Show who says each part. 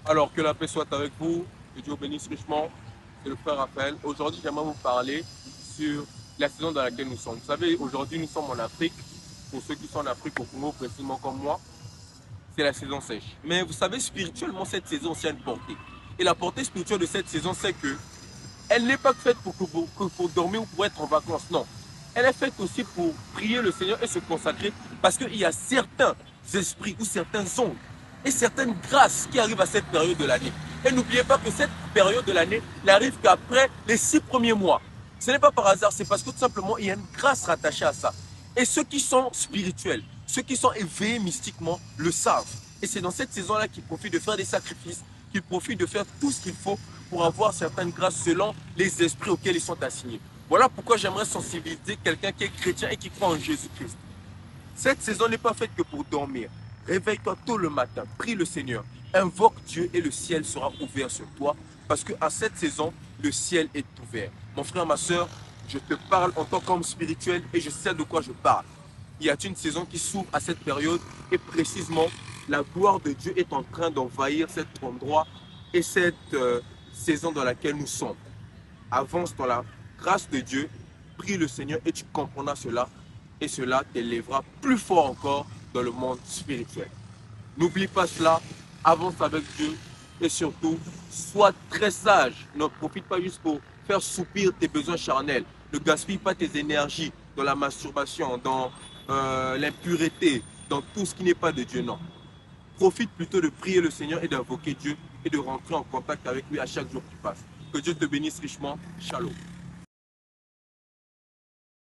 Speaker 1: Alors que la paix soit avec vous, que Dieu vous bénisse richement. C'est le frère Raphaël. Aujourd'hui, j'aimerais vous parler sur la saison dans laquelle nous sommes. Vous savez, aujourd'hui, nous sommes en Afrique. Pour ceux qui sont en Afrique, au Congo, précisément comme moi, c'est la saison sèche. Mais vous savez, spirituellement, cette saison aussi a une portée. Et la portée spirituelle de cette saison, c'est que elle n'est pas faite pour dormir ou pour être en vacances. Non. Elle est faite aussi pour prier le Seigneur et se consacrer parce qu'il y a certains esprits ou certains ondes et certaines grâces qui arrivent à cette période de l'année. Et n'oubliez pas que cette période de l'année n'arrive qu'après les 6 premiers mois. Ce n'est pas par hasard, c'est parce que tout simplement, il y a une grâce rattachée à ça. Et ceux qui sont spirituels, ceux qui sont éveillés mystiquement, le savent. Et c'est dans cette saison-là qu'ils profitent de faire des sacrifices, qu'ils profitent de faire tout ce qu'il faut pour avoir certaines grâces selon les esprits auxquels ils sont assignés. Voilà pourquoi j'aimerais sensibiliser quelqu'un qui est chrétien et qui croit en Jésus-Christ. Cette saison n'est pas faite que pour dormir. Réveille-toi tôt le matin, prie le Seigneur, invoque Dieu et le ciel sera ouvert sur toi parce qu'à cette saison, le ciel est ouvert. Mon frère, ma soeur, je te parle en tant qu'homme spirituel et je sais de quoi je parle. Il y a une saison qui s'ouvre à cette période et précisément, la gloire de Dieu est en train d'envahir cet endroit et cette saison dans laquelle nous sommes. Avance dans la grâce de Dieu, prie le Seigneur et tu comprendras cela et cela t'élèvera plus fort encore dans le monde spirituel. N'oublie pas cela, avance avec Dieu et surtout, sois très sage. Ne profite pas juste pour faire soupir tes besoins charnels. Ne gaspille pas tes énergies dans la masturbation, dans l'impureté, dans tout ce qui n'est pas de Dieu, non. Profite plutôt de prier le Seigneur et d'invoquer Dieu et de rentrer en contact avec lui à chaque jour qui passe. Que Dieu te bénisse richement. Shalom.